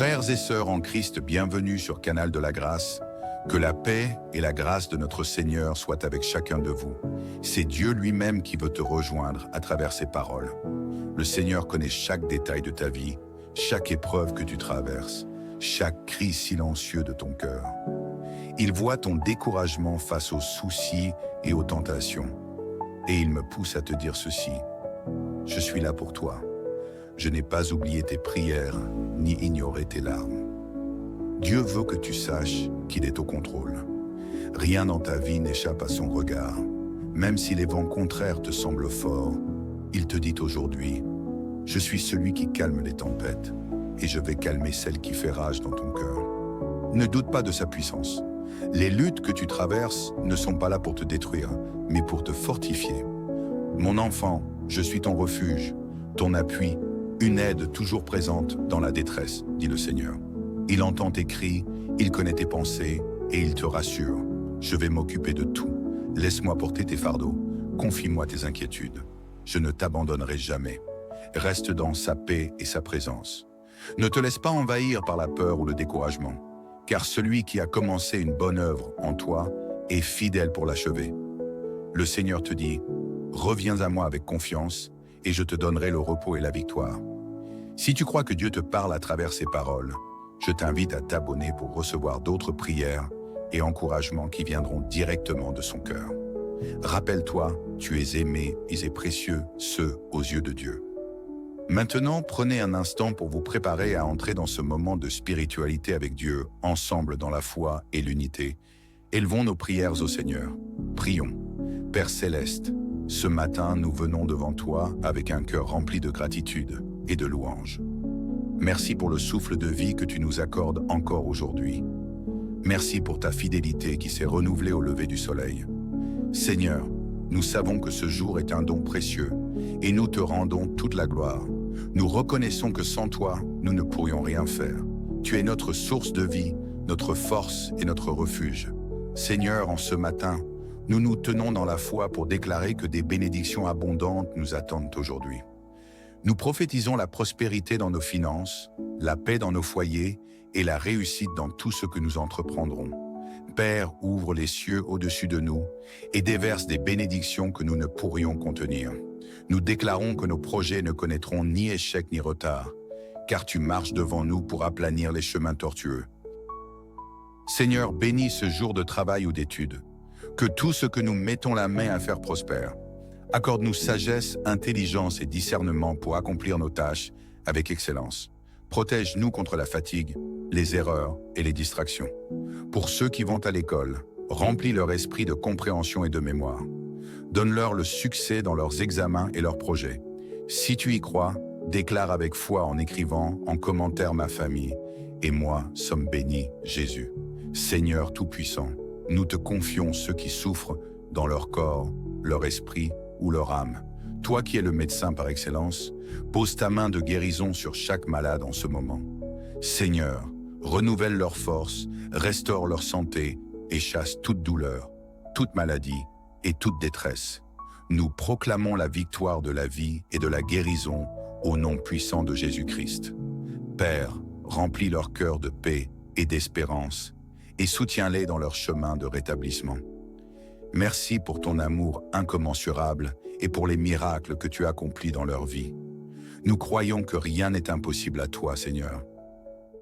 Frères et sœurs en Christ, bienvenue sur Canal de la Grâce. Que la paix et la grâce de notre Seigneur soient avec chacun de vous. C'est Dieu lui-même qui veut te rejoindre à travers ses paroles. Le Seigneur connaît chaque détail de ta vie, chaque épreuve que tu traverses, chaque cri silencieux de ton cœur. Il voit ton découragement face aux soucis et aux tentations. Et il me pousse à te dire ceci: je suis là pour toi. Je n'ai pas oublié tes prières, ni ignoré tes larmes. Dieu veut que tu saches qu'il est au contrôle. Rien dans ta vie n'échappe à son regard. Même si les vents contraires te semblent forts, il te dit aujourd'hui: je suis celui qui calme les tempêtes, et je vais calmer celle qui fait rage dans ton cœur. Ne doute pas de sa puissance. Les luttes que tu traverses ne sont pas là pour te détruire, mais pour te fortifier. Mon enfant, je suis ton refuge, ton appui, une aide toujours présente dans la détresse, dit le Seigneur. Il entend tes cris, il connaît tes pensées et il te rassure. Je vais m'occuper de tout. Laisse-moi porter tes fardeaux. Confie-moi tes inquiétudes. Je ne t'abandonnerai jamais. Reste dans sa paix et sa présence. Ne te laisse pas envahir par la peur ou le découragement, car celui qui a commencé une bonne œuvre en toi est fidèle pour l'achever. Le Seigneur te dit: reviens à moi avec confiance et je te donnerai le repos et la victoire. Si tu crois que Dieu te parle à travers ses paroles, je t'invite à t'abonner pour recevoir d'autres prières et encouragements qui viendront directement de son cœur. Rappelle-toi, tu es aimé et précieux, ce aux yeux de Dieu. Maintenant, prenez un instant pour vous préparer à entrer dans ce moment de spiritualité avec Dieu, ensemble dans la foi et l'unité. Élevons nos prières au Seigneur. Prions. Père Céleste, ce matin, nous venons devant toi avec un cœur rempli de gratitude et de louange. Merci pour le souffle de vie que tu nous accordes encore aujourd'hui. Merci pour ta fidélité qui s'est renouvelée au lever du soleil. Seigneur, nous savons que ce jour est un don précieux et nous te rendons toute la gloire. Nous reconnaissons que sans toi, nous ne pourrions rien faire. Tu es notre source de vie, notre force et notre refuge. Seigneur, en ce matin, nous nous tenons dans la foi pour déclarer que des bénédictions abondantes nous attendent aujourd'hui. Nous prophétisons la prospérité dans nos finances, la paix dans nos foyers et la réussite dans tout ce que nous entreprendrons. Père, ouvre les cieux au-dessus de nous et déverse des bénédictions que nous ne pourrions contenir. Nous déclarons que nos projets ne connaîtront ni échec ni retard, car tu marches devant nous pour aplanir les chemins tortueux. Seigneur, bénis ce jour de travail ou d'études. Que tout ce que nous mettons la main à faire prospère. Accorde-nous sagesse, intelligence et discernement pour accomplir nos tâches avec excellence. Protège-nous contre la fatigue, les erreurs et les distractions. Pour ceux qui vont à l'école, remplis leur esprit de compréhension et de mémoire. Donne-leur le succès dans leurs examens et leurs projets. Si tu y crois, déclare avec foi en écrivant en commentaire: ma famille et moi sommes bénis, Jésus. Seigneur Tout-Puissant, nous te confions ceux qui souffrent dans leur corps, leur esprit ou leur âme. Toi qui es le médecin par excellence, pose ta main de guérison sur chaque malade en ce moment. Seigneur, renouvelle leur force, restaure leur santé et chasse toute douleur, toute maladie et toute détresse. Nous proclamons la victoire de la vie et de la guérison au nom puissant de Jésus-Christ. Père, remplis leur cœur de paix et d'espérance et soutiens-les dans leur chemin de rétablissement. Merci pour ton amour incommensurable et pour les miracles que tu accomplis dans leur vie. Nous croyons que rien n'est impossible à toi, Seigneur.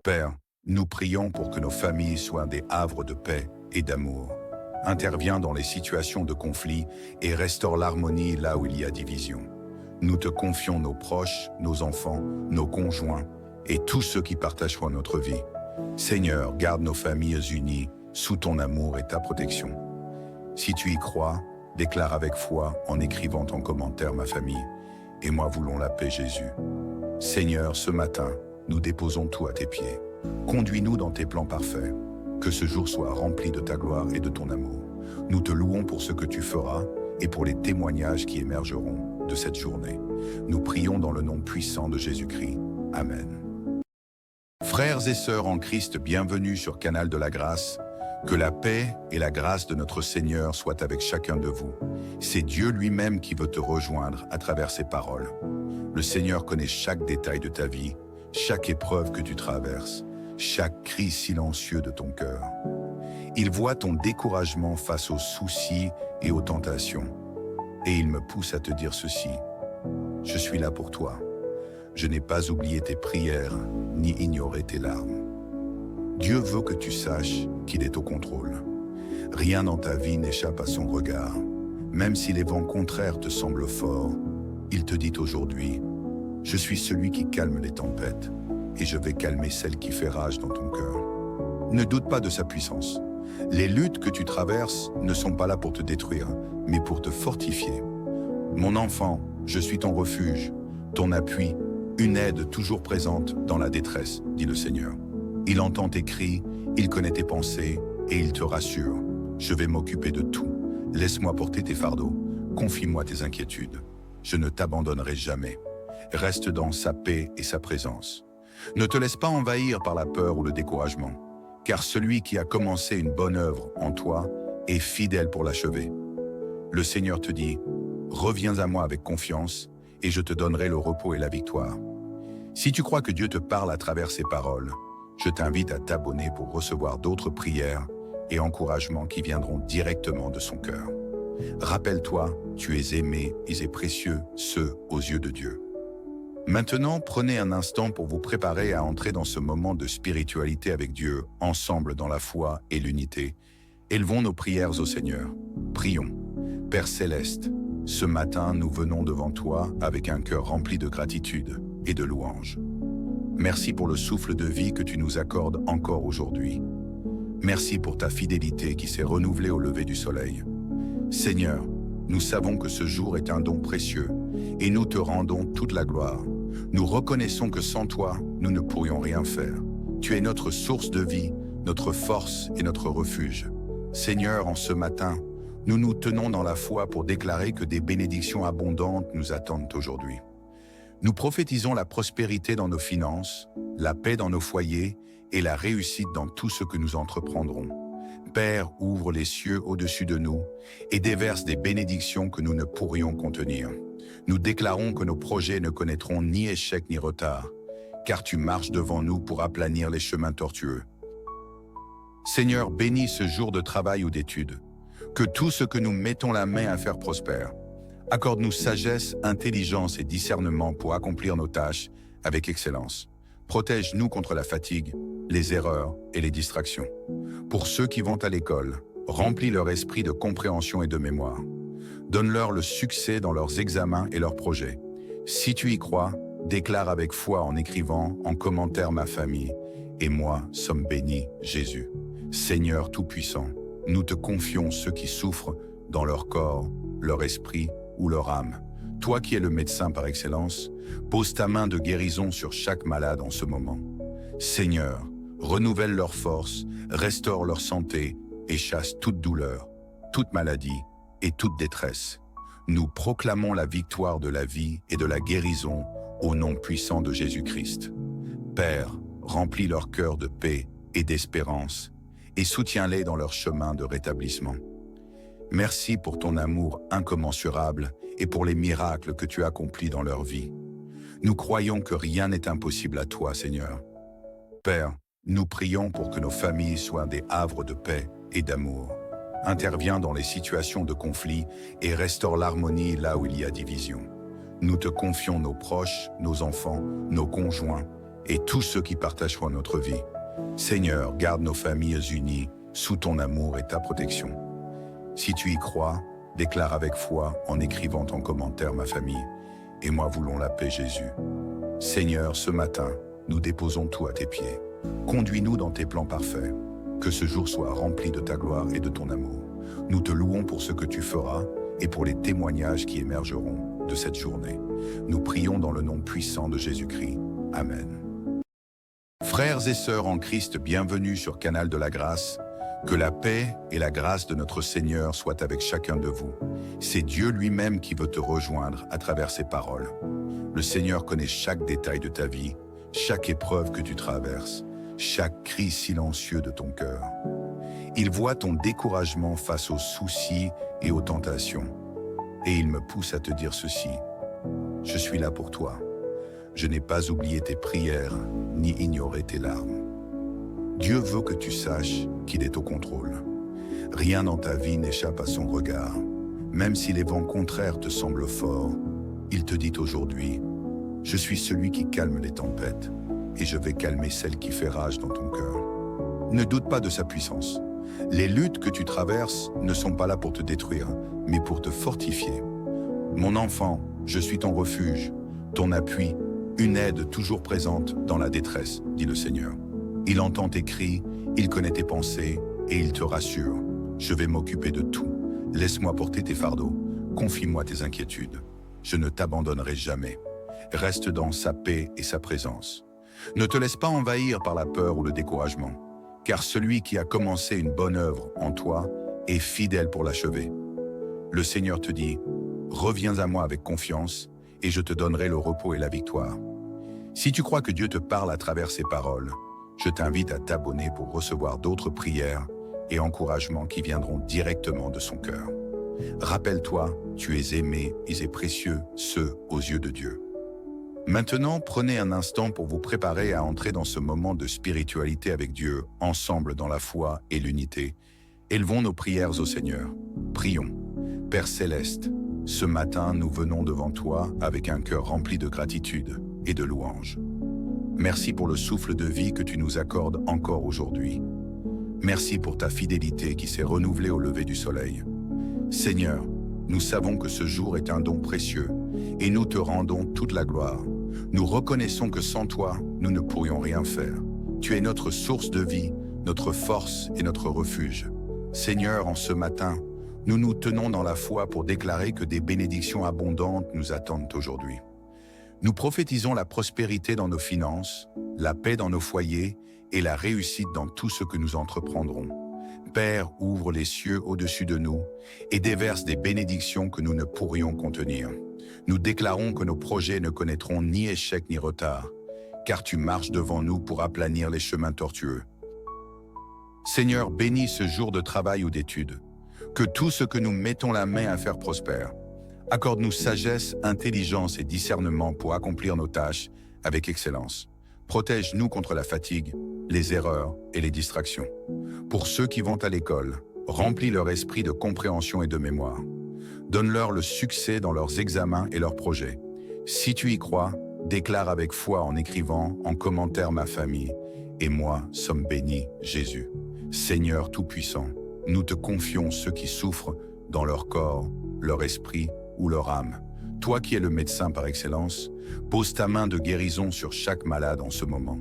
Père, nous prions pour que nos familles soient des havres de paix et d'amour. Interviens dans les situations de conflit et restaure l'harmonie là où il y a division. Nous te confions nos proches, nos enfants, nos conjoints et tous ceux qui partagent notre vie. Seigneur, garde nos familles unies sous ton amour et ta protection. Si tu y crois, déclare avec foi en écrivant en commentaire: ma famille et moi voulons la paix, Jésus. Seigneur, ce matin, nous déposons tout à tes pieds. Conduis-nous dans tes plans parfaits. Que ce jour soit rempli de ta gloire et de ton amour. Nous te louons pour ce que tu feras et pour les témoignages qui émergeront de cette journée. Nous prions dans le nom puissant de Jésus-Christ. Amen. Frères et sœurs en Christ, bienvenue sur Canal de la Grâce. Que la paix et la grâce de notre Seigneur soient avec chacun de vous. C'est Dieu lui-même qui veut te rejoindre à travers ses paroles. Le Seigneur connaît chaque détail de ta vie, chaque épreuve que tu traverses, chaque cri silencieux de ton cœur. Il voit ton découragement face aux soucis et aux tentations. Et il me pousse à te dire ceci: je suis là pour toi. Je n'ai pas oublié tes prières, ni ignoré tes larmes. Dieu veut que tu saches qu'il est au contrôle. Rien dans ta vie n'échappe à son regard. Même si les vents contraires te semblent forts, il te dit aujourd'hui: je suis celui qui calme les tempêtes, et je vais calmer celle qui fait rage dans ton cœur. Ne doute pas de sa puissance. Les luttes que tu traverses ne sont pas là pour te détruire, mais pour te fortifier. Mon enfant, je suis ton refuge, ton appui, une aide toujours présente dans la détresse, dit le Seigneur. Il entend tes cris, il connaît tes pensées, et il te rassure. Je vais m'occuper de tout. Laisse-moi porter tes fardeaux. Confie-moi tes inquiétudes. Je ne t'abandonnerai jamais. Reste dans sa paix et sa présence. Ne te laisse pas envahir par la peur ou le découragement, car celui qui a commencé une bonne œuvre en toi est fidèle pour l'achever. Le Seigneur te dit: reviens à moi avec confiance, et je te donnerai le repos et la victoire. Si tu crois que Dieu te parle à travers ces paroles, je t'invite à t'abonner pour recevoir d'autres prières et encouragements qui viendront directement de son cœur. Rappelle-toi, tu es aimé et précieux, ce aux yeux de Dieu. Maintenant, prenez un instant pour vous préparer à entrer dans ce moment de spiritualité avec Dieu, ensemble dans la foi et l'unité. Élevons nos prières au Seigneur. Prions. Père Céleste, ce matin, nous venons devant toi avec un cœur rempli de gratitude et de louange. Merci pour le souffle de vie que tu nous accordes encore aujourd'hui. Merci pour ta fidélité qui s'est renouvelée au lever du soleil. Seigneur, nous savons que ce jour est un don précieux et nous te rendons toute la gloire. Nous reconnaissons que sans toi, nous ne pourrions rien faire. Tu es notre source de vie, notre force et notre refuge. Seigneur, en ce matin, nous nous tenons dans la foi pour déclarer que des bénédictions abondantes nous attendent aujourd'hui. Nous prophétisons la prospérité dans nos finances, la paix dans nos foyers et la réussite dans tout ce que nous entreprendrons. Père, ouvre les cieux au-dessus de nous et déverse des bénédictions que nous ne pourrions contenir. Nous déclarons que nos projets ne connaîtront ni échec ni retard, car tu marches devant nous pour aplanir les chemins tortueux. Seigneur, bénis ce jour de travail ou d'études. Que tout ce que nous mettons la main à faire prospère. Accorde-nous sagesse, intelligence et discernement pour accomplir nos tâches avec excellence. Protège-nous contre la fatigue, les erreurs et les distractions. Pour ceux qui vont à l'école, remplis leur esprit de compréhension et de mémoire. Donne-leur le succès dans leurs examens et leurs projets. Si tu y crois, déclare avec foi en écrivant en commentaire: ma famille et moi sommes bénis, Jésus. Seigneur Tout-Puissant, nous te confions ceux qui souffrent dans leur corps, leur esprit ou leur âme. Toi qui es le médecin par excellence, pose ta main de guérison sur chaque malade en ce moment. Seigneur, renouvelle leur force, restaure leur santé et chasse toute douleur, toute maladie et toute détresse. Nous proclamons la victoire de la vie et de la guérison au nom puissant de Jésus-Christ. Père, remplis leur cœur de paix et d'espérance et soutiens-les dans leur chemin de rétablissement. Merci pour ton amour incommensurable et pour les miracles que tu accomplis dans leur vie. Nous croyons que rien n'est impossible à toi, Seigneur. Père, nous prions pour que nos familles soient des havres de paix et d'amour. Interviens dans les situations de conflit et restaure l'harmonie là où il y a division. Nous te confions nos proches, nos enfants, nos conjoints et tous ceux qui partageront notre vie. Seigneur, garde nos familles unies sous ton amour et ta protection. Si tu y crois, déclare avec foi en écrivant en commentaire: ma famille et moi voulons la paix, Jésus. Seigneur, ce matin, nous déposons tout à tes pieds. Conduis-nous dans tes plans parfaits. Que ce jour soit rempli de ta gloire et de ton amour. Nous te louons pour ce que tu feras et pour les témoignages qui émergeront de cette journée. Nous prions dans le nom puissant de Jésus-Christ. Amen. Frères et sœurs en Christ, bienvenue sur Canal de la Grâce. Que la paix et la grâce de notre Seigneur soient avec chacun de vous. C'est Dieu lui-même qui veut te rejoindre à travers ses paroles. Le Seigneur connaît chaque détail de ta vie, chaque épreuve que tu traverses, chaque cri silencieux de ton cœur. Il voit ton découragement face aux soucis et aux tentations. Et il me pousse à te dire ceci: je suis là pour toi. Je n'ai pas oublié tes prières, ni ignoré tes larmes. Dieu veut que tu saches qu'il est au contrôle. Rien dans ta vie n'échappe à son regard. Même si les vents contraires te semblent forts, il te dit aujourd'hui, « Je suis celui qui calme les tempêtes, et je vais calmer celle qui fait rage dans ton cœur. » Ne doute pas de sa puissance. Les luttes que tu traverses ne sont pas là pour te détruire, mais pour te fortifier. Mon enfant, je suis ton refuge, ton appui, une aide toujours présente dans la détresse, dit le Seigneur. Il entend tes cris, il connaît tes pensées, et il te rassure. Je vais m'occuper de tout. Laisse-moi porter tes fardeaux. Confie-moi tes inquiétudes. Je ne t'abandonnerai jamais. Reste dans sa paix et sa présence. Ne te laisse pas envahir par la peur ou le découragement, car celui qui a commencé une bonne œuvre en toi est fidèle pour l'achever. Le Seigneur te dit, « Reviens à moi avec confiance, et je te donnerai le repos et la victoire. » Si tu crois que Dieu te parle à travers ses paroles, je t'invite à t'abonner pour recevoir d'autres prières et encouragements qui viendront directement de son cœur. Rappelle-toi, tu es aimé et précieux, ce aux yeux de Dieu. Maintenant, prenez un instant pour vous préparer à entrer dans ce moment de spiritualité avec Dieu, ensemble dans la foi et l'unité. Élevons nos prières au Seigneur. Prions. Père Céleste, ce matin, nous venons devant toi avec un cœur rempli de gratitude et de louange. Merci pour le souffle de vie que tu nous accordes encore aujourd'hui. Merci pour ta fidélité qui s'est renouvelée au lever du soleil. Seigneur, nous savons que ce jour est un don précieux et nous te rendons toute la gloire. Nous reconnaissons que sans toi, nous ne pourrions rien faire. Tu es notre source de vie, notre force et notre refuge. Seigneur, en ce matin, nous nous tenons dans la foi pour déclarer que des bénédictions abondantes nous attendent aujourd'hui. Nous prophétisons la prospérité dans nos finances, la paix dans nos foyers et la réussite dans tout ce que nous entreprendrons. Père, ouvre les cieux au-dessus de nous et déverse des bénédictions que nous ne pourrions contenir. Nous déclarons que nos projets ne connaîtront ni échec ni retard, car tu marches devant nous pour aplanir les chemins tortueux. Seigneur, bénis ce jour de travail ou d'études, que tout ce que nous mettons la main à faire prospère. Accorde-nous sagesse, intelligence et discernement pour accomplir nos tâches avec excellence. Protège-nous contre la fatigue, les erreurs et les distractions. Pour ceux qui vont à l'école, remplis leur esprit de compréhension et de mémoire. Donne-leur le succès dans leurs examens et leurs projets. Si tu y crois, déclare avec foi en écrivant en commentaire ma famille et moi sommes bénis, Jésus. Seigneur Tout-Puissant, nous te confions ceux qui souffrent dans leur corps, leur esprit ou leur âme. Toi qui es le médecin par excellence, pose ta main de guérison sur chaque malade en ce moment.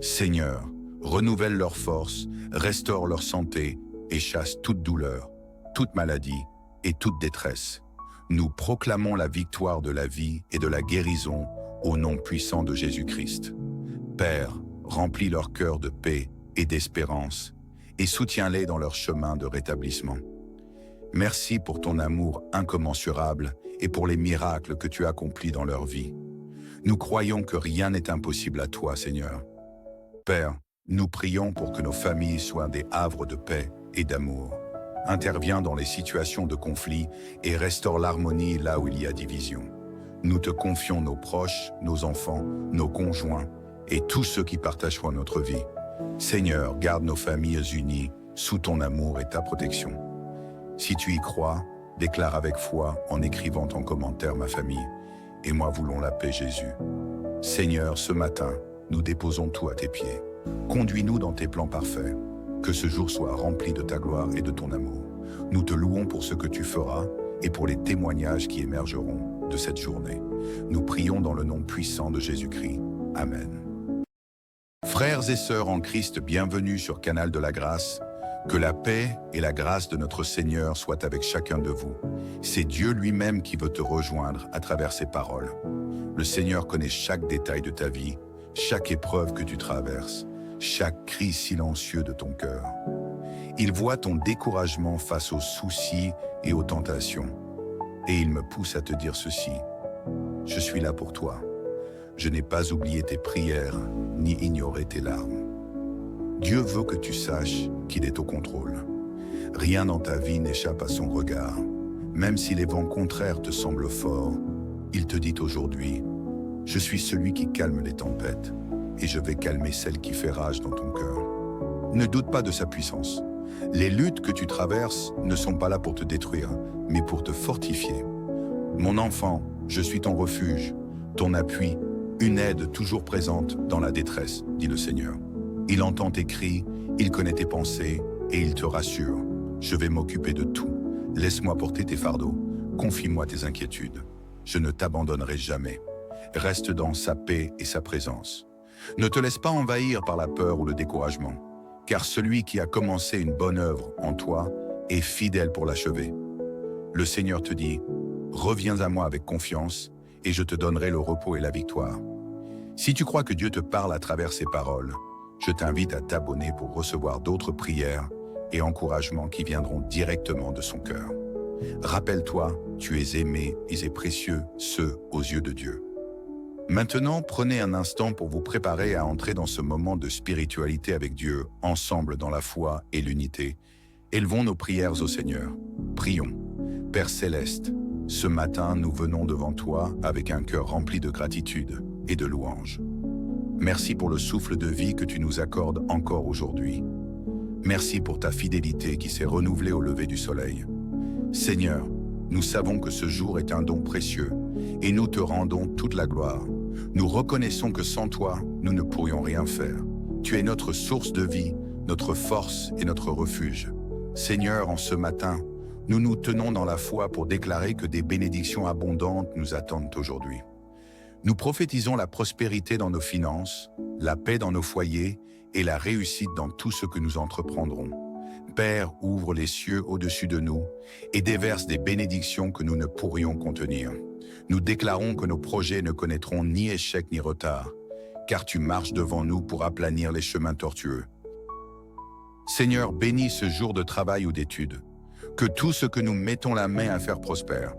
Seigneur, renouvelle leur force, restaure leur santé et chasse toute douleur, toute maladie et toute détresse. Nous proclamons la victoire de la vie et de la guérison au nom puissant de Jésus-Christ. Père, remplis leur cœur de paix et d'espérance et soutiens-les dans leur chemin de rétablissement. Merci pour ton amour incommensurable et pour les miracles que tu accomplis dans leur vie. Nous croyons que rien n'est impossible à toi, Seigneur. Père, nous prions pour que nos familles soient des havres de paix et d'amour. Interviens dans les situations de conflit et restaure l'harmonie là où il y a division. Nous te confions nos proches, nos enfants, nos conjoints et tous ceux qui partagent notre vie. Seigneur, garde nos familles unies sous ton amour et ta protection. Si tu y crois, déclare avec foi en écrivant en commentaire ma famille et moi voulons la paix, Jésus. Seigneur, ce matin, nous déposons tout à tes pieds. Conduis-nous dans tes plans parfaits. Que ce jour soit rempli de ta gloire et de ton amour. Nous te louons pour ce que tu feras et pour les témoignages qui émergeront de cette journée. Nous prions dans le nom puissant de Jésus-Christ. Amen. Frères et sœurs en Christ, bienvenue sur Canal de la Grâce. Que la paix et la grâce de notre Seigneur soient avec chacun de vous. C'est Dieu lui-même qui veut te rejoindre à travers ses paroles. Le Seigneur connaît chaque détail de ta vie, chaque épreuve que tu traverses, chaque cri silencieux de ton cœur. Il voit ton découragement face aux soucis et aux tentations. Et il me pousse à te dire ceci. Je suis là pour toi. Je n'ai pas oublié tes prières, ni ignoré tes larmes. Dieu veut que tu saches qu'il est au contrôle. Rien dans ta vie n'échappe à son regard. Même si les vents contraires te semblent forts, il te dit aujourd'hui, « Je suis celui qui calme les tempêtes, et je vais calmer celle qui fait rage dans ton cœur. » Ne doute pas de sa puissance. Les luttes que tu traverses ne sont pas là pour te détruire, mais pour te fortifier. Mon enfant, je suis ton refuge, ton appui, une aide toujours présente dans la détresse, dit le Seigneur. Il entend tes cris, il connaît tes pensées et il te rassure. Je vais m'occuper de tout. Laisse-moi porter tes fardeaux. Confie-moi tes inquiétudes. Je ne t'abandonnerai jamais. Reste dans sa paix et sa présence. Ne te laisse pas envahir par la peur ou le découragement, car celui qui a commencé une bonne œuvre en toi est fidèle pour l'achever. Le Seigneur te dit, reviens à moi avec confiance et je te donnerai le repos et la victoire. Si tu crois que Dieu te parle à travers ces paroles, je t'invite à t'abonner pour recevoir d'autres prières et encouragements qui viendront directement de son cœur. Rappelle-toi, tu es aimé et précieux, ce aux yeux de Dieu. Maintenant, prenez un instant pour vous préparer à entrer dans ce moment de spiritualité avec Dieu, ensemble dans la foi et l'unité. Élevons nos prières au Seigneur. Prions. Père Céleste, ce matin, nous venons devant toi avec un cœur rempli de gratitude et de louange. Merci pour le souffle de vie que tu nous accordes encore aujourd'hui. Merci pour ta fidélité qui s'est renouvelée au lever du soleil. Seigneur, nous savons que ce jour est un don précieux et nous te rendons toute la gloire. Nous reconnaissons que sans toi, nous ne pourrions rien faire. Tu es notre source de vie, notre force et notre refuge. Seigneur, en ce matin, nous nous tenons dans la foi pour déclarer que des bénédictions abondantes nous attendent aujourd'hui. Nous prophétisons la prospérité dans nos finances, la paix dans nos foyers et la réussite dans tout ce que nous entreprendrons. Père, ouvre les cieux au-dessus de nous et déverse des bénédictions que nous ne pourrions contenir. Nous déclarons que nos projets ne connaîtront ni échec ni retard, car tu marches devant nous pour aplanir les chemins tortueux. Seigneur, bénis ce jour de travail ou d'études, que tout ce que nous mettons la main à faire prospère.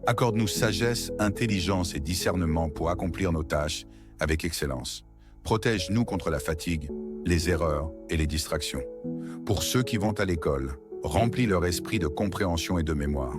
Accorde-nous sagesse, intelligence et discernement pour accomplir nos tâches avec excellence. Protège-nous contre la fatigue, les erreurs et les distractions. Pour ceux qui vont à l'école, remplis leur esprit de compréhension et de mémoire.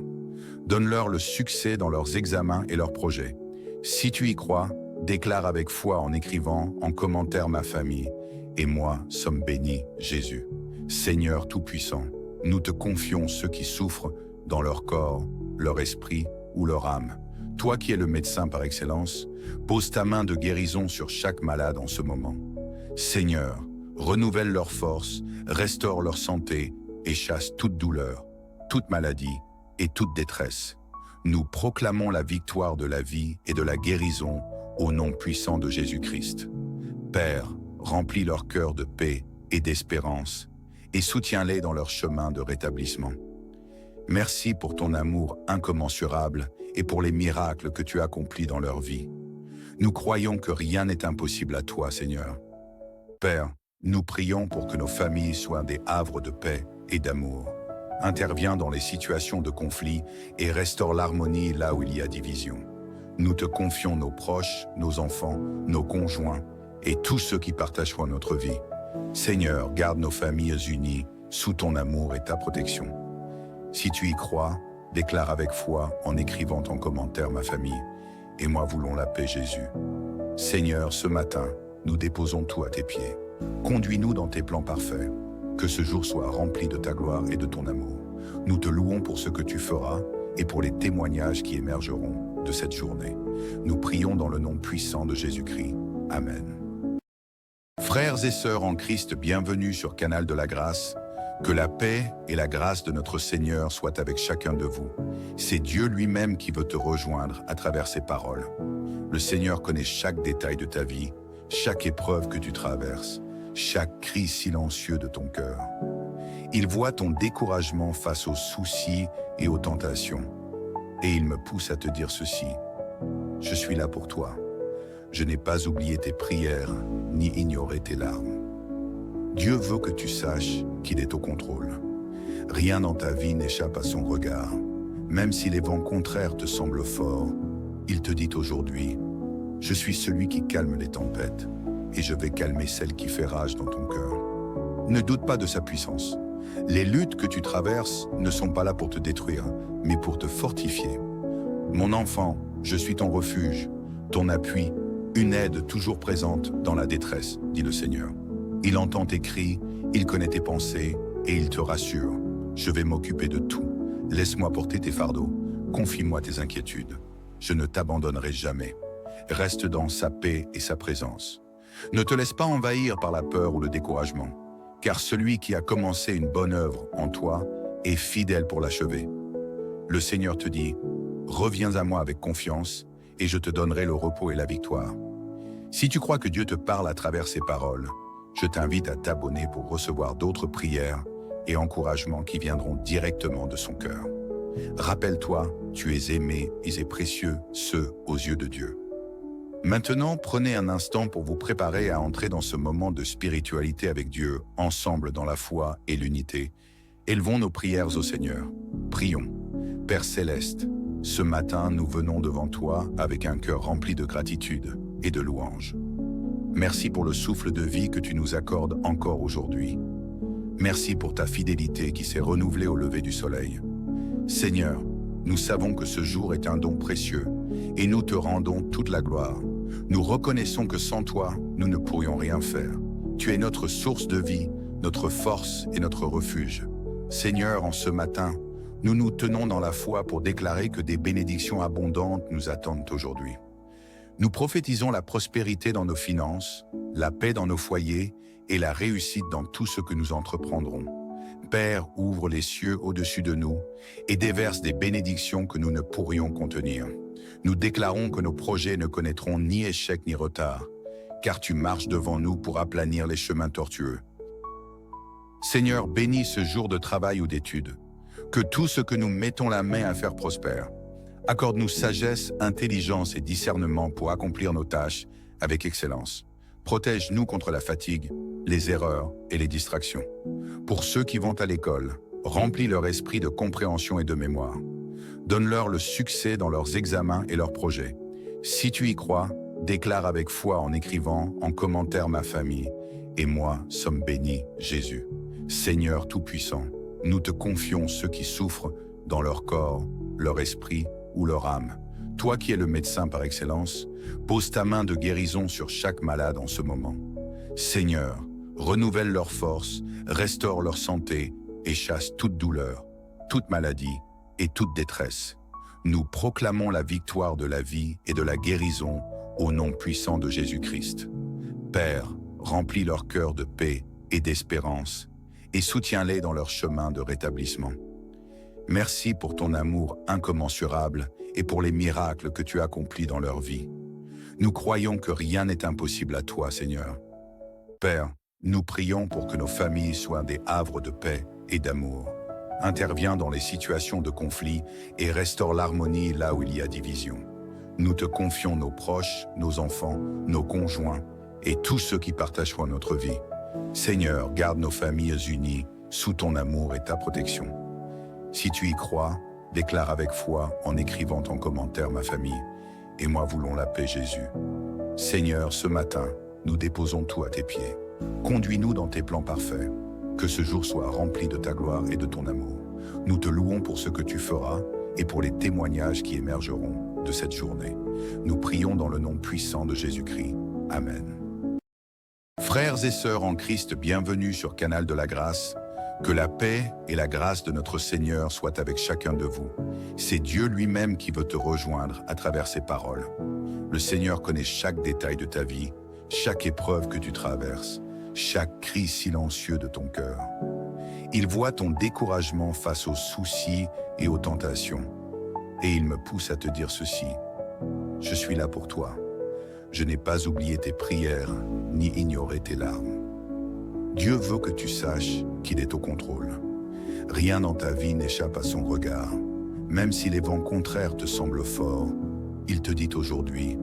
Donne-leur le succès dans leurs examens et leurs projets. Si tu y crois, déclare avec foi en écrivant en commentaire ma famille et moi sommes bénis, Jésus. Seigneur Tout-Puissant, nous te confions ceux qui souffrent dans leur corps, leur esprit ou leur âme. Toi qui es le médecin par excellence, pose ta main de guérison sur chaque malade en ce moment. Seigneur, renouvelle leur force, restaure leur santé et chasse toute douleur, toute maladie et toute détresse. Nous proclamons la victoire de la vie et de la guérison au nom puissant de Jésus-Christ. Père, remplis leur cœur de paix et d'espérance et soutiens-les dans leur chemin de rétablissement. Merci pour ton amour incommensurable et pour les miracles que tu accomplis dans leur vie. Nous croyons que rien n'est impossible à toi, Seigneur. Père, nous prions pour que nos familles soient des havres de paix et d'amour. Interviens dans les situations de conflit et restaure l'harmonie là où il y a division. Nous te confions nos proches, nos enfants, nos conjoints et tous ceux qui partagent notre vie. Seigneur, garde nos familles unies sous ton amour et ta protection. Si tu y crois, déclare avec foi en écrivant en commentaire ma famille et moi voulons la paix, Jésus. Seigneur, ce matin, nous déposons tout à tes pieds. Conduis-nous dans tes plans parfaits. Que ce jour soit rempli de ta gloire et de ton amour. Nous te louons pour ce que tu feras et pour les témoignages qui émergeront de cette journée. Nous prions dans le nom puissant de Jésus-Christ. Amen. Frères et sœurs en Christ, bienvenue sur Canal de la Grâce. Que la paix et la grâce de notre Seigneur soient avec chacun de vous. C'est Dieu lui-même qui veut te rejoindre à travers ses paroles. Le Seigneur connaît chaque détail de ta vie, chaque épreuve que tu traverses, chaque cri silencieux de ton cœur. Il voit ton découragement face aux soucis et aux tentations. Et il me pousse à te dire ceci: je suis là pour toi. Je n'ai pas oublié tes prières, ni ignoré tes larmes. Dieu veut que tu saches qu'il est au contrôle. Rien dans ta vie n'échappe à son regard. Même si les vents contraires te semblent forts, il te dit aujourd'hui: je suis celui qui calme les tempêtes et je vais calmer celle qui fait rage dans ton cœur. Ne doute pas de sa puissance. Les luttes que tu traverses ne sont pas là pour te détruire, mais pour te fortifier. Mon enfant, je suis ton refuge, ton appui, une aide toujours présente dans la détresse, dit le Seigneur. Il entend tes cris, il connaît tes pensées et il te rassure. Je vais m'occuper de tout. Laisse-moi porter tes fardeaux. Confie-moi tes inquiétudes. Je ne t'abandonnerai jamais. Reste dans sa paix et sa présence. Ne te laisse pas envahir par la peur ou le découragement, car celui qui a commencé une bonne œuvre en toi est fidèle pour l'achever. Le Seigneur te dit, reviens à moi avec confiance et je te donnerai le repos et la victoire. Si tu crois que Dieu te parle à travers ces paroles, je t'invite à t'abonner pour recevoir d'autres prières et encouragements qui viendront directement de son cœur. Rappelle-toi, tu es aimé et précieux, ce aux yeux de Dieu. Maintenant, prenez un instant pour vous préparer à entrer dans ce moment de spiritualité avec Dieu, ensemble dans la foi et l'unité. Élevons nos prières au Seigneur. Prions. Père Céleste, ce matin, nous venons devant toi avec un cœur rempli de gratitude et de louange. Merci pour le souffle de vie que tu nous accordes encore aujourd'hui. Merci pour ta fidélité qui s'est renouvelée au lever du soleil. Seigneur, nous savons que ce jour est un don précieux et nous te rendons toute la gloire. Nous reconnaissons que sans toi, nous ne pourrions rien faire. Tu es notre source de vie, notre force et notre refuge. Seigneur, en ce matin, nous nous tenons dans la foi pour déclarer que des bénédictions abondantes nous attendent aujourd'hui. Nous prophétisons la prospérité dans nos finances, la paix dans nos foyers et la réussite dans tout ce que nous entreprendrons. Père, ouvre les cieux au-dessus de nous et déverse des bénédictions que nous ne pourrions contenir. Nous déclarons que nos projets ne connaîtront ni échec ni retard, car tu marches devant nous pour aplanir les chemins tortueux. Seigneur, bénis ce jour de travail ou d'études, que tout ce que nous mettons la main à faire prospère. Accorde-nous sagesse, intelligence et discernement pour accomplir nos tâches avec excellence. Protège-nous contre la fatigue, les erreurs et les distractions. Pour ceux qui vont à l'école, remplis leur esprit de compréhension et de mémoire. Donne-leur le succès dans leurs examens et leurs projets. Si tu y crois, déclare avec foi en écrivant en commentaire ma famille et moi sommes bénis, Jésus. Seigneur Tout-Puissant, nous te confions ceux qui souffrent dans leur corps, leur esprit ou leur âme. Toi qui es le médecin par excellence, pose ta main de guérison sur chaque malade en ce moment. Seigneur, renouvelle leur force, restaure leur santé et chasse toute douleur, toute maladie et toute détresse. Nous proclamons la victoire de la vie et de la guérison au nom puissant de Jésus-Christ. Père, remplis leur cœur de paix et d'espérance et soutiens-les dans leur chemin de rétablissement. Merci pour ton amour incommensurable et pour les miracles que tu accomplis dans leur vie. Nous croyons que rien n'est impossible à toi, Seigneur. Père, nous prions pour que nos familles soient des havres de paix et d'amour. Interviens dans les situations de conflit et restaure l'harmonie là où il y a division. Nous te confions nos proches, nos enfants, nos conjoints et tous ceux qui partagent notre vie. Seigneur, garde nos familles unies sous ton amour et ta protection. Si tu y crois, déclare avec foi en écrivant en commentaire ma famille et moi voulons la paix, Jésus. Seigneur, ce matin, nous déposons tout à tes pieds. Conduis-nous dans tes plans parfaits. Que ce jour soit rempli de ta gloire et de ton amour. Nous te louons pour ce que tu feras et pour les témoignages qui émergeront de cette journée. Nous prions dans le nom puissant de Jésus-Christ. Amen. Frères et sœurs en Christ, bienvenue sur Canal de la Grâce. Que la paix et la grâce de notre Seigneur soient avec chacun de vous. C'est Dieu lui-même qui veut te rejoindre à travers ses paroles. Le Seigneur connaît chaque détail de ta vie, chaque épreuve que tu traverses, chaque cri silencieux de ton cœur. Il voit ton découragement face aux soucis et aux tentations. Et il me pousse à te dire ceci: je suis là pour toi. Je n'ai pas oublié tes prières, ni ignoré tes larmes. Dieu veut que tu saches qu'il est au contrôle. Rien dans ta vie n'échappe à son regard. Même si les vents contraires te semblent forts, il te dit aujourd'hui: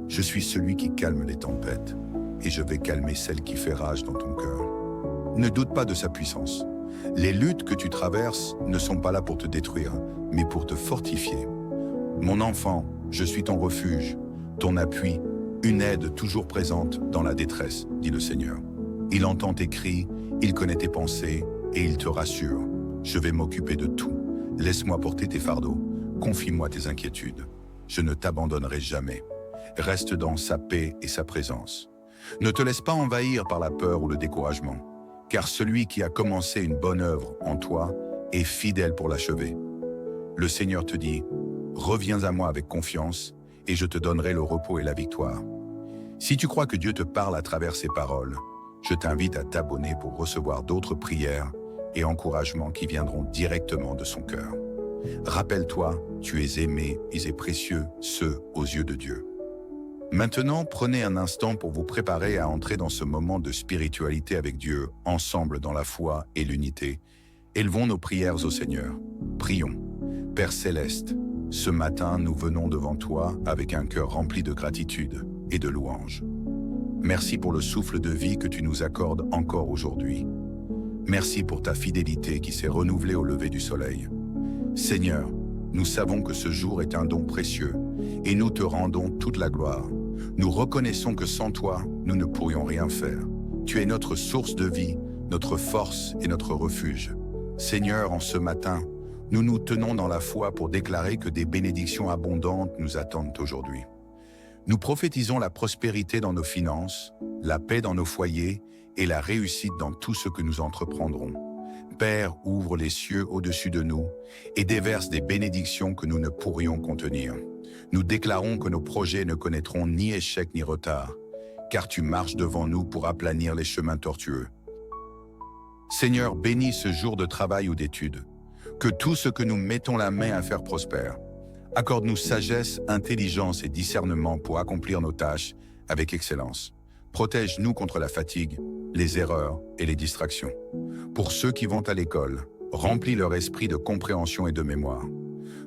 je suis celui qui calme les tempêtes et je vais calmer celle qui fait rage dans ton cœur. Ne doute pas de sa puissance. Les luttes que tu traverses ne sont pas là pour te détruire, mais pour te fortifier. Mon enfant, je suis ton refuge, ton appui, une aide toujours présente dans la détresse, dit le Seigneur. Il entend tes cris, il connaît tes pensées et il te rassure. Je vais m'occuper de tout. Laisse-moi porter tes fardeaux. Confie-moi tes inquiétudes. Je ne t'abandonnerai jamais. Reste dans sa paix et sa présence. Ne te laisse pas envahir par la peur ou le découragement, car celui qui a commencé une bonne œuvre en toi est fidèle pour l'achever. Le Seigneur te dit, reviens à moi avec confiance, et je te donnerai le repos et la victoire. Si tu crois que Dieu te parle à travers ces paroles, je t'invite à t'abonner pour recevoir d'autres prières et encouragements qui viendront directement de son cœur. Rappelle-toi, tu es aimé et précieux, ce aux yeux de Dieu. Maintenant, prenez un instant pour vous préparer à entrer dans ce moment de spiritualité avec Dieu, ensemble dans la foi et l'unité. Élevons nos prières au Seigneur. Prions. Père Céleste, ce matin, nous venons devant toi avec un cœur rempli de gratitude et de louange. Merci pour le souffle de vie que tu nous accordes encore aujourd'hui. Merci pour ta fidélité qui s'est renouvelée au lever du soleil. Seigneur, nous savons que ce jour est un don précieux et nous te rendons toute la gloire. Nous reconnaissons que sans toi, nous ne pourrions rien faire. Tu es notre source de vie, notre force et notre refuge. Seigneur, en ce matin, nous nous tenons dans la foi pour déclarer que des bénédictions abondantes nous attendent aujourd'hui. Nous prophétisons la prospérité dans nos finances, la paix dans nos foyers et la réussite dans tout ce que nous entreprendrons. Père, ouvre les cieux au-dessus de nous et déverse des bénédictions que nous ne pourrions contenir. Nous déclarons que nos projets ne connaîtront ni échec ni retard, car tu marches devant nous pour aplanir les chemins tortueux. Seigneur, bénis ce jour de travail ou d'études, que tout ce que nous mettons la main à faire prospère. Accorde-nous sagesse, intelligence et discernement pour accomplir nos tâches avec excellence. Protège-nous contre la fatigue, les erreurs et les distractions. Pour ceux qui vont à l'école, remplis leur esprit de compréhension et de mémoire.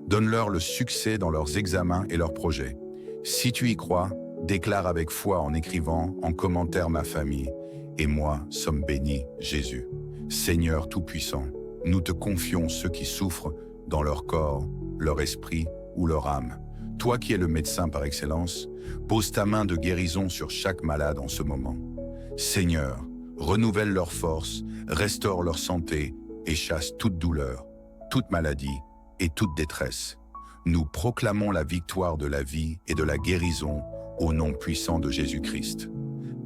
Donne-leur le succès dans leurs examens et leurs projets. Si tu y crois, déclare avec foi en écrivant en commentaire ma famille et moi sommes bénis, Jésus. Seigneur Tout-Puissant, nous te confions ceux qui souffrent dans leur corps, leur esprit ou leur âme. Toi qui es le médecin par excellence, pose ta main de guérison sur chaque malade en ce moment. Seigneur, renouvelle leur force, restaure leur santé et chasse toute douleur, toute maladie et toute détresse. Nous proclamons la victoire de la vie et de la guérison au nom puissant de Jésus-Christ.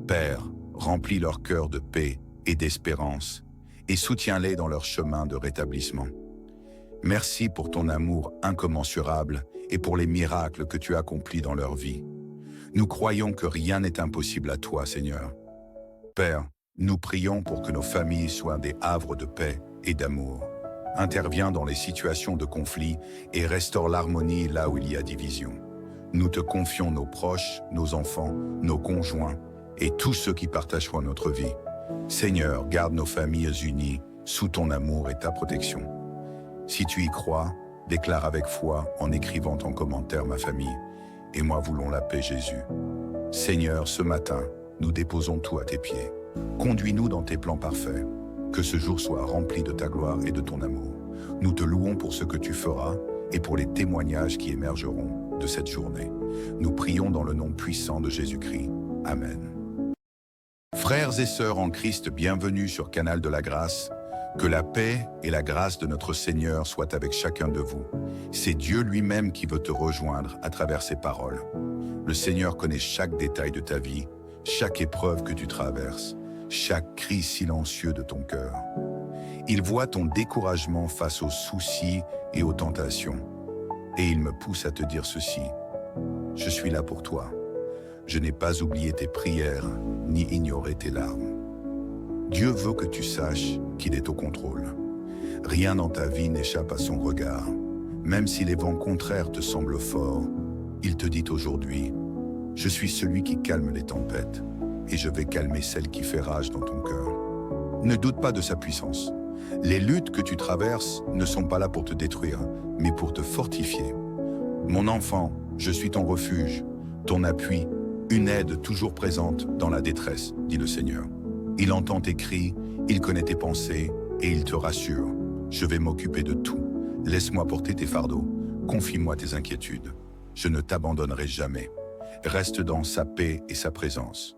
Père, remplis leur cœur de paix et d'espérance et soutiens-les dans leur chemin de rétablissement. Merci pour ton amour incommensurable et pour les miracles que tu accomplis dans leur vie. Nous croyons que rien n'est impossible à toi, Seigneur. Père, nous prions pour que nos familles soient des havres de paix et d'amour. Interviens dans les situations de conflit et restaure l'harmonie là où il y a division. Nous te confions nos proches, nos enfants, nos conjoints et tous ceux qui partagent notre vie. Seigneur, garde nos familles unies sous ton amour et ta protection. Si tu y crois, déclare avec foi en écrivant en commentaire ma famille et moi voulons la paix, Jésus. Seigneur, ce matin, nous déposons tout à tes pieds. Conduis-nous dans tes plans parfaits. Que ce jour soit rempli de ta gloire et de ton amour. Nous te louons pour ce que tu feras et pour les témoignages qui émergeront de cette journée. Nous prions dans le nom puissant de Jésus-Christ. Amen. Frères et sœurs en Christ, bienvenue sur Canal de la Grâce. Que la paix et la grâce de notre Seigneur soient avec chacun de vous. C'est Dieu lui-même qui veut te rejoindre à travers ses paroles. Le Seigneur connaît chaque détail de ta vie, chaque épreuve que tu traverses, chaque cri silencieux de ton cœur. Il voit ton découragement face aux soucis et aux tentations. Et il me pousse à te dire ceci: je suis là pour toi. Je n'ai pas oublié tes prières, ni ignoré tes larmes. Dieu veut que tu saches qu'il est au contrôle. Rien dans ta vie n'échappe à son regard. Même si les vents contraires te semblent forts, il te dit aujourd'hui: je suis celui qui calme les tempêtes, et je vais calmer celle qui fait rage dans ton cœur. Ne doute pas de sa puissance. Les luttes que tu traverses ne sont pas là pour te détruire, mais pour te fortifier. Mon enfant, je suis ton refuge, ton appui, une aide toujours présente dans la détresse, dit le Seigneur. Il entend tes cris, il connaît tes pensées et il te rassure. Je vais m'occuper de tout. Laisse-moi porter tes fardeaux. Confie-moi tes inquiétudes. Je ne t'abandonnerai jamais. Reste dans sa paix et sa présence.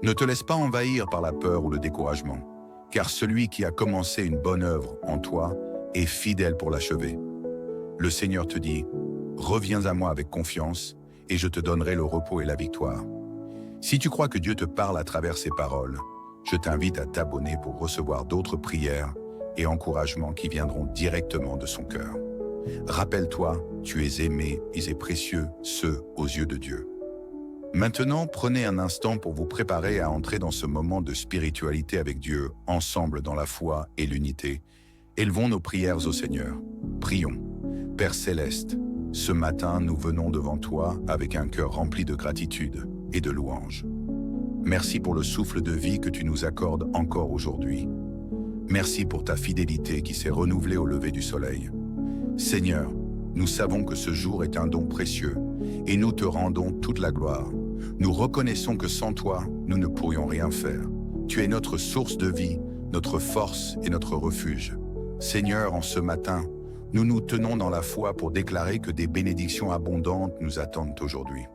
Ne te laisse pas envahir par la peur ou le découragement, car celui qui a commencé une bonne œuvre en toi est fidèle pour l'achever. Le Seigneur te dit: reviens à moi avec confiance et je te donnerai le repos et la victoire. Si tu crois que Dieu te parle à travers ces paroles, je t'invite à t'abonner pour recevoir d'autres prières et encouragements qui viendront directement de son cœur. Rappelle-toi, tu es aimé et précieux, ce aux yeux de Dieu. Maintenant, prenez un instant pour vous préparer à entrer dans ce moment de spiritualité avec Dieu, ensemble dans la foi et l'unité. Élevons nos prières au Seigneur. Prions. Père Céleste, ce matin, nous venons devant toi avec un cœur rempli de gratitude et de louange. Merci pour le souffle de vie que tu nous accordes encore aujourd'hui. Merci pour ta fidélité qui s'est renouvelée au lever du soleil. Seigneur, nous savons que ce jour est un don précieux et nous te rendons toute la gloire. Nous reconnaissons que sans toi, nous ne pourrions rien faire. Tu es notre source de vie, notre force et notre refuge. Seigneur, en ce matin, nous nous tenons dans la foi pour déclarer que des bénédictions abondantes nous attendent aujourd'hui.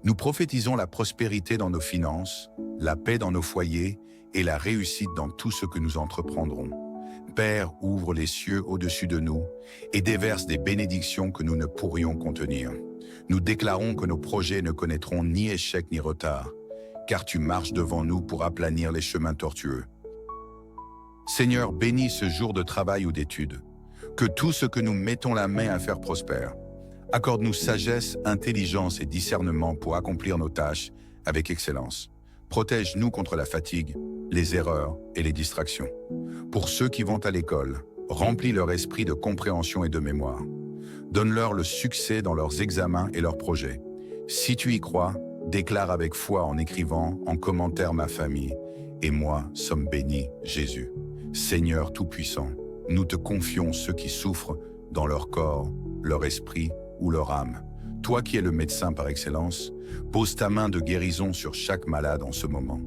Nous prophétisons la prospérité dans nos finances, la paix dans nos foyers et la réussite dans tout ce que nous entreprendrons. Père, ouvre les cieux au-dessus de nous et déverse des bénédictions que nous ne pourrions contenir. Nous déclarons que nos projets ne connaîtront ni échec ni retard, car tu marches devant nous pour aplanir les chemins tortueux. Seigneur, bénis ce jour de travail ou d'études, que tout ce que nous mettons la main à faire prospère. Accorde-nous sagesse, intelligence et discernement pour accomplir nos tâches avec excellence. Protège-nous contre la fatigue, les erreurs et les distractions. Pour ceux qui vont à l'école, remplis leur esprit de compréhension et de mémoire. Donne-leur le succès dans leurs examens et leurs projets. Si tu y crois, déclare avec foi en écrivant en commentaire ma famille et moi sommes bénis, Jésus. Seigneur Tout-Puissant, nous te confions ceux qui souffrent dans leur corps, leur esprit ou leur âme. Toi qui es le médecin par excellence, pose ta main de guérison sur chaque malade en ce moment.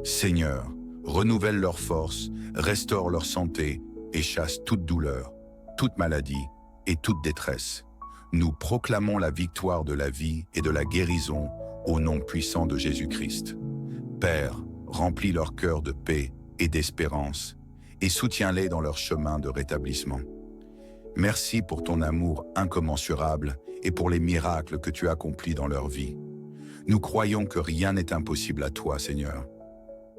Seigneur, renouvelle leur force, restaure leur santé et chasse toute douleur, toute maladie et toute détresse. Nous proclamons la victoire de la vie et de la guérison au nom puissant de Jésus-Christ. Père, remplis leur cœur de paix et d'espérance et soutiens-les dans leur chemin de rétablissement. Merci pour ton amour incommensurable et pour les miracles que tu accomplis dans leur vie. Nous croyons que rien n'est impossible à toi, Seigneur.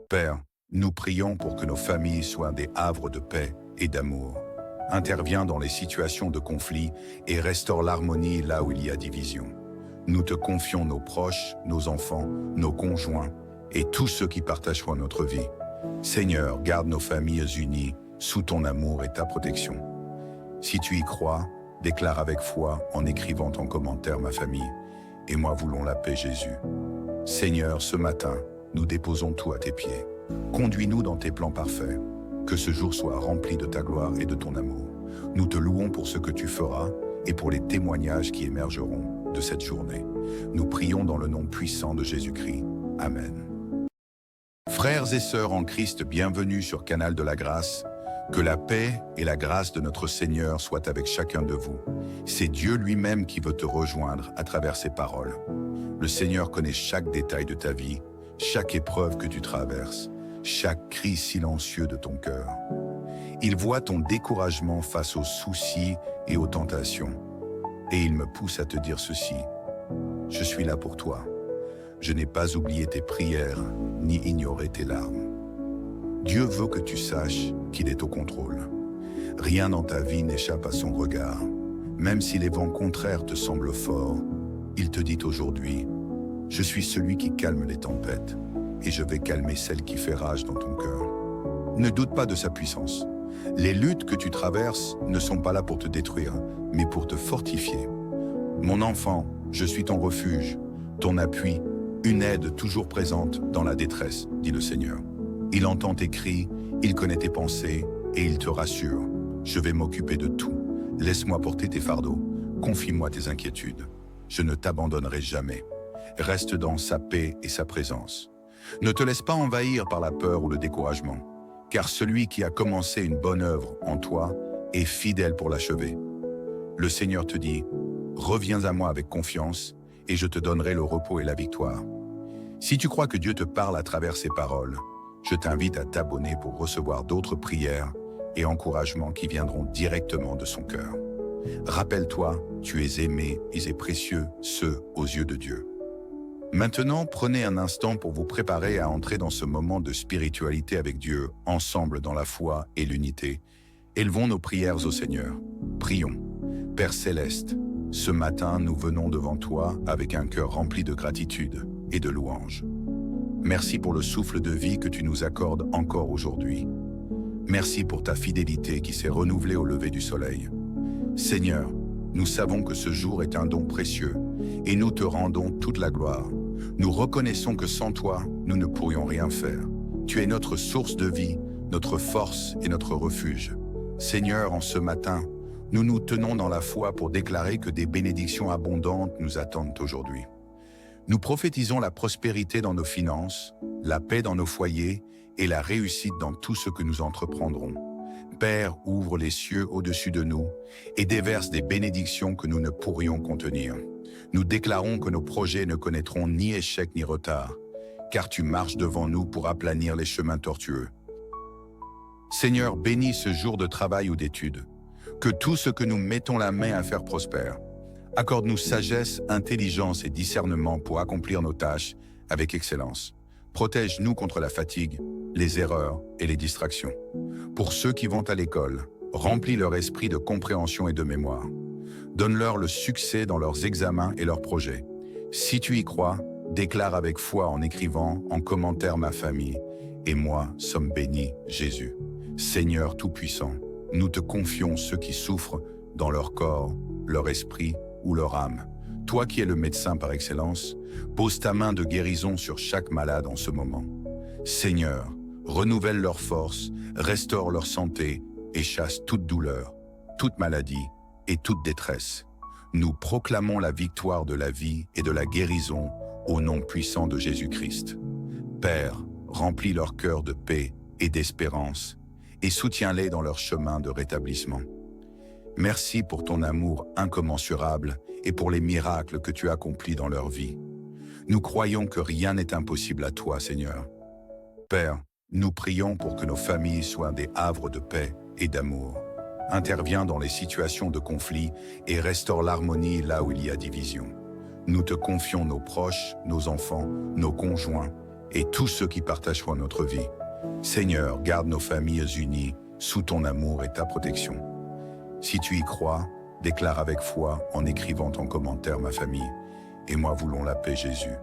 Père, nous prions pour que nos familles soient des havres de paix et d'amour. Interviens dans les situations de conflit et restaure l'harmonie là où il y a division. Nous te confions nos proches, nos enfants, nos conjoints et tous ceux qui partagent notre vie. Seigneur, garde nos familles unies sous ton amour et ta protection. Si tu y crois, déclare avec foi en écrivant en commentaire ma famille et moi voulons la paix, Jésus. Seigneur, ce matin, nous déposons tout à tes pieds. Conduis-nous dans tes plans parfaits. Que ce jour soit rempli de ta gloire et de ton amour. Nous te louons pour ce que tu feras et pour les témoignages qui émergeront de cette journée. Nous prions dans le nom puissant de Jésus-Christ. Amen. Frères et sœurs en Christ, bienvenue sur Canal de la Grâce. Que la paix et la grâce de notre Seigneur soient avec chacun de vous. C'est Dieu lui-même qui veut te rejoindre à travers ses paroles. Le Seigneur connaît chaque détail de ta vie, chaque épreuve que tu traverses, chaque cri silencieux de ton cœur. Il voit ton découragement face aux soucis et aux tentations. Et il me pousse à te dire ceci: je suis là pour toi. Je n'ai pas oublié tes prières, ni ignoré tes larmes. Dieu veut que tu saches qu'il est au contrôle. Rien dans ta vie n'échappe à son regard. Même si les vents contraires te semblent forts, il te dit aujourd'hui: je suis celui qui calme les tempêtes, et je vais calmer celle qui fait rage dans ton cœur. Ne doute pas de sa puissance. Les luttes que tu traverses ne sont pas là pour te détruire, mais pour te fortifier. Mon enfant, je suis ton refuge, ton appui, une aide toujours présente dans la détresse, dit le Seigneur. Il entend tes cris, il connaît tes pensées et il te rassure. Je vais m'occuper de tout. Laisse-moi porter tes fardeaux. Confie-moi tes inquiétudes. Je ne t'abandonnerai jamais. Reste dans sa paix et sa présence. Ne te laisse pas envahir par la peur ou le découragement, car celui qui a commencé une bonne œuvre en toi est fidèle pour l'achever. Le Seigneur te dit: reviens à moi avec confiance et je te donnerai le repos et la victoire. Si tu crois que Dieu te parle à travers ses paroles, je t'invite à t'abonner pour recevoir d'autres prières et encouragements qui viendront directement de son cœur. Rappelle-toi, tu es aimé et précieux, ce aux yeux de Dieu. Maintenant, prenez un instant pour vous préparer à entrer dans ce moment de spiritualité avec Dieu, ensemble dans la foi et l'unité. Élevons nos prières au Seigneur. Prions. Père Céleste, ce matin, nous venons devant toi avec un cœur rempli de gratitude et de louange. Merci pour le souffle de vie que tu nous accordes encore aujourd'hui. Merci pour ta fidélité qui s'est renouvelée au lever du soleil. Seigneur, nous savons que ce jour est un don précieux et nous te rendons toute la gloire. Nous reconnaissons que sans toi, nous ne pourrions rien faire. Tu es notre source de vie, notre force et notre refuge. Seigneur, en ce matin, nous nous tenons dans la foi pour déclarer que des bénédictions abondantes nous attendent aujourd'hui. Nous prophétisons la prospérité dans nos finances, la paix dans nos foyers et la réussite dans tout ce que nous entreprendrons. Père, ouvre les cieux au-dessus de nous et déverse des bénédictions que nous ne pourrions contenir. Nous déclarons que nos projets ne connaîtront ni échec ni retard, car tu marches devant nous pour aplanir les chemins tortueux. Seigneur, bénis ce jour de travail ou d'études, que tout ce que nous mettons la main à faire prospère. Accorde-nous sagesse, intelligence et discernement pour accomplir nos tâches avec excellence. Protège-nous contre la fatigue, les erreurs et les distractions. Pour ceux qui vont à l'école, remplis leur esprit de compréhension et de mémoire. Donne-leur le succès dans leurs examens et leurs projets. Si tu y crois, déclare avec foi en écrivant en commentaire ma famille et moi sommes bénis, Jésus. Seigneur Tout-Puissant, nous te confions ceux qui souffrent dans leur corps, leur esprit ou leur âme. Toi qui es le médecin par excellence, pose ta main de guérison sur chaque malade en ce moment. Seigneur, renouvelle leur force, restaure leur santé et chasse toute douleur, toute maladie et toute détresse. Nous proclamons la victoire de la vie et de la guérison au nom puissant de Jésus-Christ. Père, remplis leur cœur de paix et d'espérance et soutiens-les dans leur chemin de rétablissement. Merci pour ton amour incommensurable et pour les miracles que tu accomplis dans leur vie. Nous croyons que rien n'est impossible à toi, Seigneur. Père, nous prions pour que nos familles soient des havres de paix et d'amour. Interviens dans les situations de conflit et restaure l'harmonie là où il y a division. Nous te confions nos proches, nos enfants, nos conjoints et tous ceux qui partagent notre vie. Seigneur, garde nos familles unies sous ton amour et ta protection. Si tu y crois, déclare avec foi en écrivant en commentaire ma famille et moi voulons la paix, Jésus.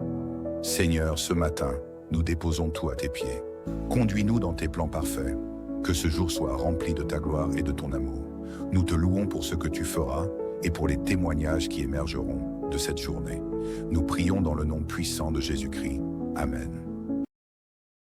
Seigneur, ce matin, nous déposons tout à tes pieds. Conduis-nous dans tes plans parfaits. Que ce jour soit rempli de ta gloire et de ton amour. Nous te louons pour ce que tu feras et pour les témoignages qui émergeront de cette journée. Nous prions dans le nom puissant de Jésus-Christ. Amen.